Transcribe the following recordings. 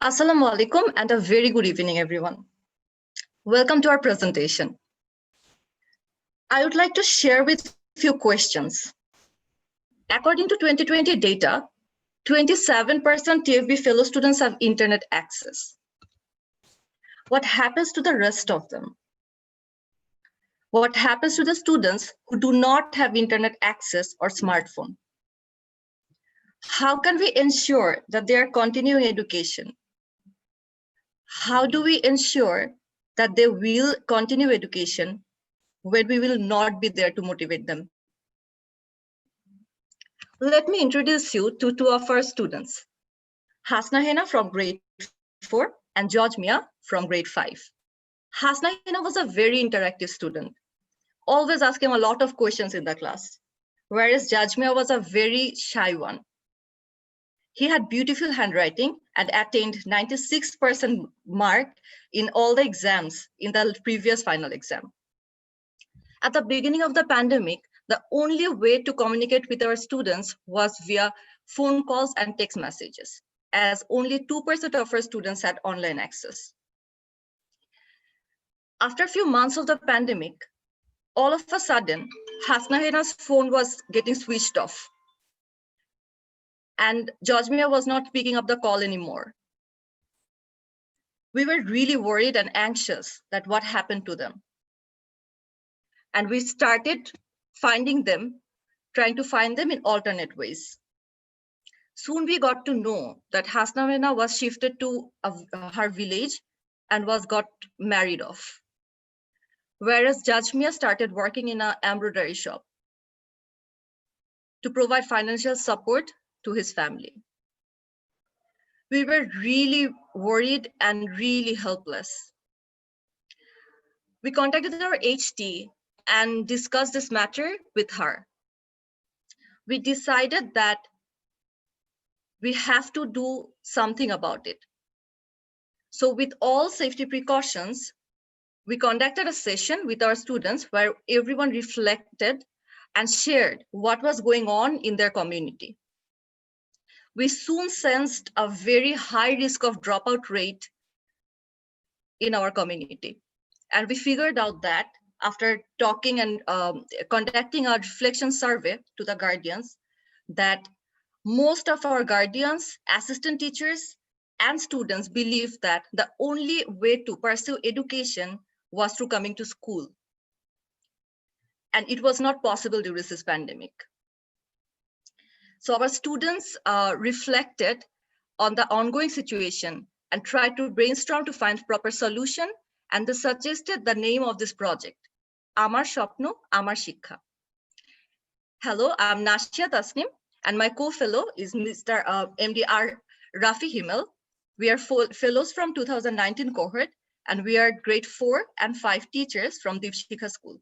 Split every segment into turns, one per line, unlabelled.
Assalamu alaikum and a very good evening, everyone. Welcome to our presentation. I would like to share with you questions. According to 2020 data, 27% TFB fellow students have internet access. What happens to the rest of them? What happens to the students who do not have internet access or smartphone? How can we ensure that they are continuing education? How do we ensure that they will continue education when we will not be there to motivate them? Let me introduce you to two of our students, Hasna Hena from grade 4 and George Mia from grade 5. Hasna Hena was a very interactive student, always asking a lot of questions in the class, whereas George Mia was a very shy one. He had beautiful handwriting and attained 96% mark in all the exams in the previous final exam. At the beginning of the pandemic, the only way to communicate with our students was via phone calls and text messages, as only 2% of our students had online access. After a few months of the pandemic, all of a sudden, Hasna Hena's phone was getting switched off. And George Mia was not picking up the call anymore. We were really worried and anxious that what happened to them. And we started trying to find them in alternate ways. Soon we got to know that Hasna Hena was shifted to her village and got married off. Whereas George Mia started working in an embroidery shop to provide financial support to his family. We were really worried and really helpless. We contacted our HT and discussed this matter with her. We decided that we have to do something about it. So with all safety precautions, we conducted a session with our students where everyone reflected and shared what was going on in their community. We soon sensed a very high risk of dropout rate in our community. And we figured out that after talking and conducting a reflection survey to the guardians, that most of our guardians, assistant teachers, and students believe that the only way to pursue education was through coming to school. And it was not possible during this pandemic. So our students reflected on the ongoing situation and tried to brainstorm to find proper solution, and they suggested the name of this project, Amar Swapno, Amar Shikkha. Hello, I'm Nashia Tasnim, and my co-fellow is Mr. MDR Rafi Himmel. We are fellows from 2019 cohort, and we are grade 4 and 5 teachers from the Shikkha school.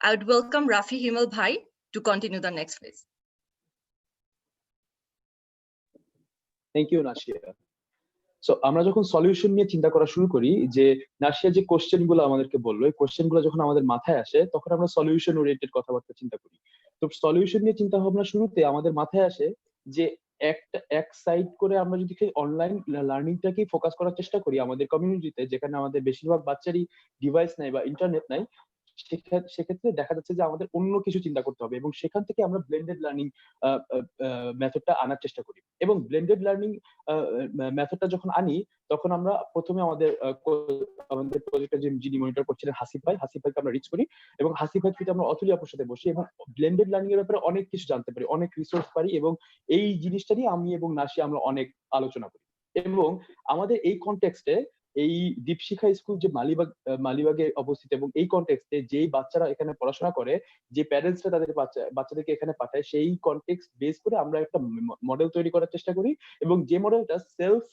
I would welcome Rafi Himmel Bhai to continue the next phase.
Thank you, Nashia. So আমরা যখন solution নিয়ে চিন্তা করা শুরু করি, যে নাশিয়া যে কোশ্চেনগুলো আমাদেরকে বললো, এই কোশ্চেনগুলো যখন আমাদের মাথায় আসে তখন আমরা সলিউশন ওরিয়েন্টেড কথাবার্তা চিন্তা করি। তো সলিউশন নিয়ে চিন্তা ভাবনা শুরুতে আমাদের মাথায় আসে যে এক সাইড করে আমরা যদি অনলাইন লার্নিংটাকেই ফোকাস করার চেষ্টা করি আমাদের কমিউনিটিতে, যেখানে আমাদের বেশিরভাগ বাচ্চারই ডিভাইস নাই বা ইন্টারনেট নাই, সেক্ষেত্রে দেখা যাচ্ছে যে আমাদের অন্য কিছু চিন্তা করতে হবে, এবং সেখান থেকে আমরা ব্লেন্ডেড লার্নিং মেথডটা আনার চেষ্টা করি। এবং ব্লেন্ডেড লার্নিং মেথডটা যখন আনি তখন আমরা প্রথমে আমাদের প্রজেক্টটা যিনি মনিটর করছিলেন হাসিফ ভাইকে আমরা রিচ করি, এবং হাসিফ ভাই থেকে আমরা অতুলি আপুর সাথে বসি এবং ব্লেন্ডেড লার্নিং এর ব্যাপারে অনেক কিছু জানতে পারি, অনেক রিসোর্স পারি, এবং এই জিনিসটা নিয়ে আমি এবং নাশিয়া আমরা অনেক আলোচনা করি। এবং আমাদের এই কনটেক্সটে এই দীপশিখা স্কুল যে মালিবাগে অবস্থিত, এবং এই কনটেক্সটে যেই বাচ্চারা এখানে পড়াশোনা করে, যে প্যারেন্টসরা তাদের বাচ্চাদেরকে এখানে পাঠায়, সেই কনটেক্সট বেস করে আমরা একটা মডেল তৈরি করার চেষ্টা করি, এবং যে মডেলটা সেলফ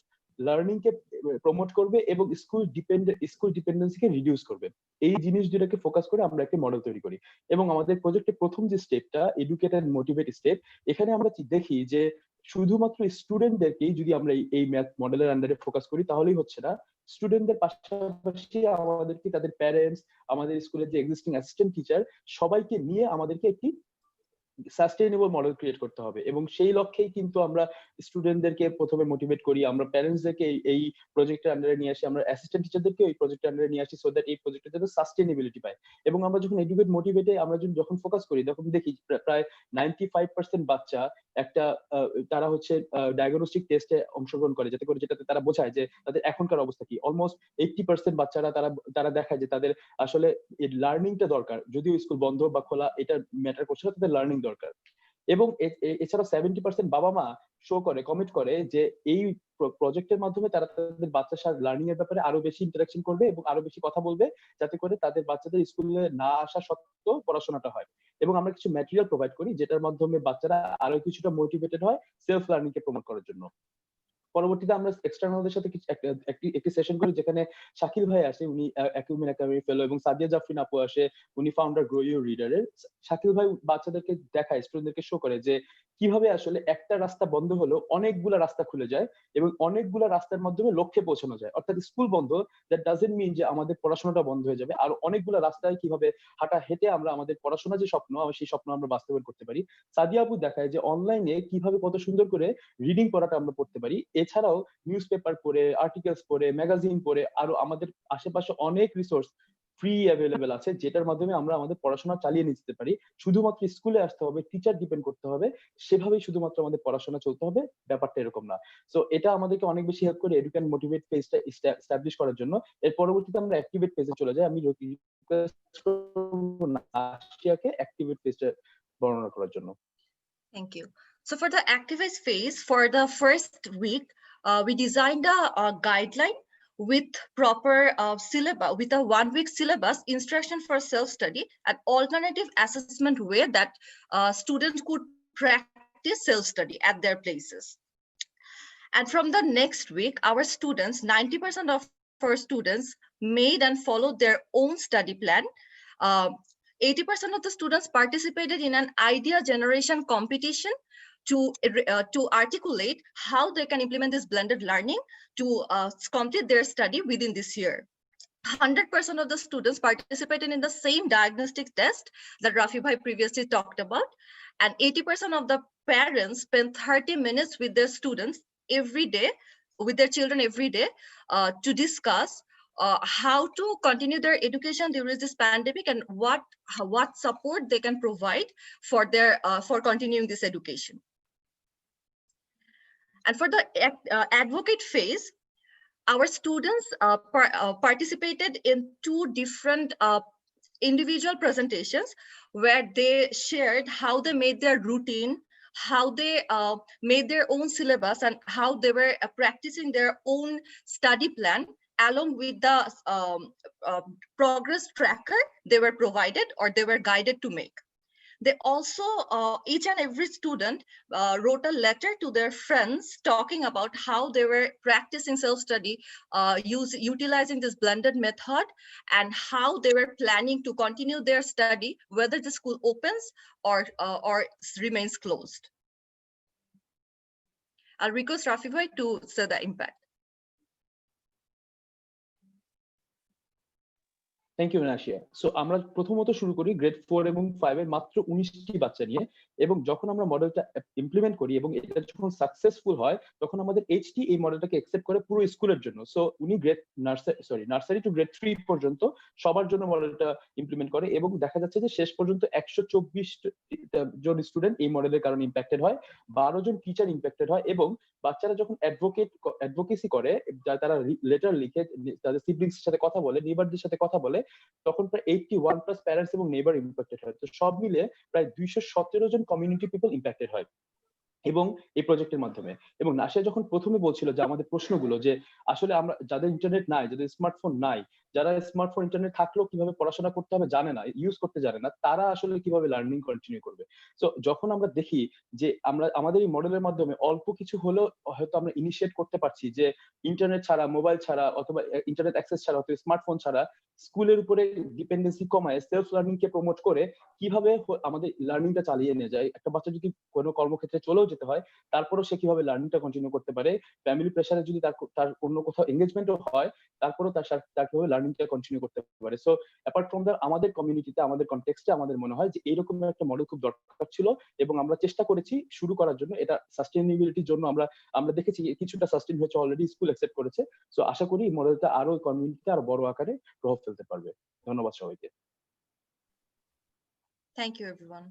লার্নিং কে প্রমোট করবে এবং স্কুল ডিপেন্ডেন্সিকে রিডিউস করবে। এই জিনিস দুটাকে ফোকাস করে আমরা একটা মডেল তৈরি করি। এবং আমাদের প্রজেক্টের প্রথম যে স্টেপটা, এডুকেট এন্ড মোটিভেট স্টেপ, এখানে আমরা দেখি যে শুধুমাত্র স্টুডেন্টদেরকেই যদি আমরা এই ম্যাথ মডেলের আন্ডারে ফোকাস করি তাহলেই হচ্ছে না, স্টুডেন্টদের পাশাপাশি আমাদেরকে তাদের প্যারেন্টস, আমাদের স্কুলের যে এক্সিস্টিং অ্যাসিস্ট্যান্ট টিচার, সবাইকে নিয়ে আমাদেরকে একটি সাস্টেইনেবল মডেল ক্রিয়েট করতে হবে, এবং সেই লক্ষ্যেই কিন্তু আমরা স্টুডেন্টদেরকে প্রথমে মোটিভেট করি, আমরা প্যারেন্টসদেরকে এই প্রজেক্টের আন্ডারে নিয়ে আসি, আমরা অ্যাসিস্ট্যান্ট টিচারদেরকে এই প্রজেক্টের আন্ডারে নিয়ে আসি, সো দ্যাট এই প্রজেক্টের জন্য সাস্টেইনেবিলিটি পায়। এবং আমরা যখন এডুকেট মোটিভেটে আমরা যখন ফোকাস করি, তখন দেখি প্রায় 95% বাচ্চা একটা তারা হচ্ছে ডায়াগনস্টিক টেস্টে অংশগ্রহণ করে, যেটাতে তারা বোঝায় যে তাদের এখনকার অবস্থা কি। অলমোস্ট 80% বাচ্চারা তারা দেখায় যে তাদের আসলে লার্নিংটা দরকার, যদিও স্কুল বন্ধ বা খোলা এটা ম্যাটার করছে না, তাদের লার্নিং দরকার। এবং এছাড়া 70% বাবা মা কমিট করে যে এই প্রজেক্টের মাধ্যমে তারা তাদের বাচ্চার সাথে লার্নিং এর ব্যাপারে আরো বেশি ইন্টারাকশন করবে এবং আরো বেশি কথা বলবে, যাতে করে তাদের বাচ্চাদের স্কুলে না আসা সত্ত্বেও পড়াশোনাটা হয়। এবং আমরা কিছু ম্যাটেরিয়াল প্রোভাইড করি, যেটার মাধ্যমে বাচ্চারা আরো কিছুটা মোটিভেটেড হয় সেলফ লার্নিং কে প্রমোট করার জন্য। পরবর্তীতে আমরা এক্সটার্নালদের সাথে একটি সেশন করি, যেখানে শাকিল ভাই আসে, উনি অ্যাকুমেন একাডেমি ফেলো, এবং সাদিয়া জাফরিন আপু আসে, উনি ফাউন্ডার গ্রো ইউর রিডারের। শাকিল ভাই বাচ্চাদেরকে দেখায়, স্টুডেন্টদেরকে শো করে যে কিভাবে আসলে একটা রাস্তা বন্ধ হলো অনেকগুলা রাস্তা খুলে যায়, এবং অনেকগুলা রাস্তার মাধ্যমে লক্ষ্যে পৌঁছানো যায়। অর্থাৎ স্কুল বন্ধ দ্যাট ডাজন্ট মিন যে আমাদের পড়াশোনাটা বন্ধ হয়ে যাবে, আর অনেকগুলা রাস্তায় কিভাবে হেঁটে আমরা আমাদের পড়াশোনা যে স্বপ্ন, সেই স্বপ্ন আমরা বাস্তবায়ন করতে পারি। সাদিয়া আপু দেখায় যে অনলাইনে কিভাবে কত সুন্দর করে রিডিং পড়াটা আমরা পড়তে পারি। এছাড়াও নিউজ পেপার পড়ে, আর্টিকেলস পড়ে, ম্যাগাজিন পড়ে, আরো আমাদের আশেপাশে অনেক রিসোর্স ফ্রি অ্যাভেলেবেল আছে, যেটার মাধ্যমে আমরা আমাদের পড়াশোনা চালিয়ে নিতে পারি। শুধুমাত্র স্কুলে আসতে হবে, টিচার ডিপেন্ড করতে হবে, সেভাবেই শুধুমাত্র আমাদের পড়াশোনা চলতে হবে, ব্যাপারটা এরকম না। সো এটা আমাদেরকে অনেক বেশি হেল্প করে এডুকেট মোটিভেট পেজটা এস্টাবলিশ করার জন্য। এর পরবর্তীতে আমরা অ্যাক্টিভেট পেজে চলে যাই। আমি নাশিয়াকে অ্যাক্টিভেট পেজটা বর্ণনা করার জন্য।
Thank you. So for the activist phase, for the first week, we designed a guideline with proper syllabus, with a 1-week syllabus, instruction for self-study, an alternative assessment way that students could practice self-study at their places. And from the next week, our students, 90% of our students made and followed their own study plan. 80% of the students participated in an idea generation competition to articulate how they can implement this blended learning to complete their study within this year. 100% of the students participated in the same diagnostic test that Rafi Bhai previously talked about, and 80% of the parents spent 30 minutes with their students every day, with their children every day, to discuss how to continue their education during this pandemic and what support they can provide for continuing this education. And for the advocate phase, our students participated in 2 different individual presentations where they shared how they made their routine, how they made their own syllabus, and how they were practicing their own study plan along with the progress tracker they were provided or they were guided to make. They also, each and every student wrote a letter to their friends talking about how they were practicing self-study, utilizing this blended method, and how they were planning to continue their study, whether the school opens or remains closed. I'll request Rafi Bhai to say the impact.
Thank you Nashia. So আমরা প্রথমত শুরু করি grade 4 এবং 5 এর মাত্র 19টি বাচ্চা নিয়ে, এবং যখন আমরা মডেলটা ইমপ্লিমেন্ট করি এবং এটা যখন সাকসেসফুল হয়, তখন আমাদের এইচটি এই মডেলটাকে অ্যাকসেপ্ট করে পুরো স্কুলের জন্য। সো উনি নার্সারি টু গ্রেড 3 পর্যন্ত সবার জন্য মডেলটা ইমপ্লিমেন্ট করে, এবং দেখা যাচ্ছে যে শেষ পর্যন্ত 124 জন স্টুডেন্ট এই মডেলের কারণে ইম্প্যাক্টেড হয়, 12 জন টিচার ইম্প্যাক্টেড হয়, এবং বাচ্চারা যখন অ্যাডভোকেসি করে, তারা লেটার লিখে তাদের সিবলিংস এর সাথে কথা বলে, নেইবারদের সাথে কথা বলে, তখন প্রায় 81+ প্যারেন্টস এবং নেইবার ইম্প্যাক্টেড হয়। তো সব মিলে প্রায় 217 জন কমিউনিটি পিপল ইম্প্যাক্টেড হয় এবং এই প্রজেক্টের মাধ্যমে। এবং নাশিয়া যখন প্রথমে বলছিল যে আমাদের প্রশ্নগুলো, যে আসলে আমরা যাদের ইন্টারনেট নাই, যাদের স্মার্টফোন নাই, যারা স্মার্টফোন ইন্টারনেট থাকলেও কিভাবে পড়াশোনা করতে হবে জানে না, ইউজ করতে জানে না, তারা আসলে কিভাবে লার্নিং কন্টিনিউ করবে। সো যখন আমরা দেখি যে আমরা আমাদের এই মডেলের মাধ্যমে অল্প কিছু হলেও হয়তো আমরা ইনিশিয়েট করতে পারছি যে ইন্টারনেট ছাড়া, মোবাইল ছাড়া, অথবা ইন্টারনেট অ্যাক্সেস ছাড়া, অথবা স্মার্টফোন ছাড়া স্কুলের উপরে ডিপেন্ডেন্সি কমায় সেলফ লার্নিং কে প্রমোট করে কিভাবে আমাদের লার্নিংটা চালিয়ে নিয়ে যায়। একটা বাচ্চা যদি কোনো কর্মক্ষেত্রে চলেও যেতে হয়, তারপরেও সে কিভাবে লার্নিংটা কন্টিনিউ করতে পারে, ফ্যামিলি প্রেসারে যদি তার অন্য কোথাও এঙ্গেজমেন্টও হয়, তারপরেও তার কিভাবে লার্নিং লার্নিংটা কন্টিনিউ করতে পারে। সো অ্যাপার্ট ফ্রম দ্যাট আমাদের কমিউনিটিতে, আমাদের কনটেক্সটে আমাদের মনে হয় যে এইরকম একটা মডেল খুব দরকার ছিল, এবং আমরা চেষ্টা করেছি শুরু করার জন্য। এটা সাস্টেইনেবিলিটির জন্য আমরা দেখেছি কিছুটা সাস্টেইন হয়েছে, অলরেডি স্কুল অ্যাকসেপ্ট করেছে। সো আশা করি এই মডেলটা আরো কমিউনিটিতে আরো বড় আকারে প্রভাব ফেলতে পারবে। ধন্যবাদ সবাইকে।
Thank you, everyone.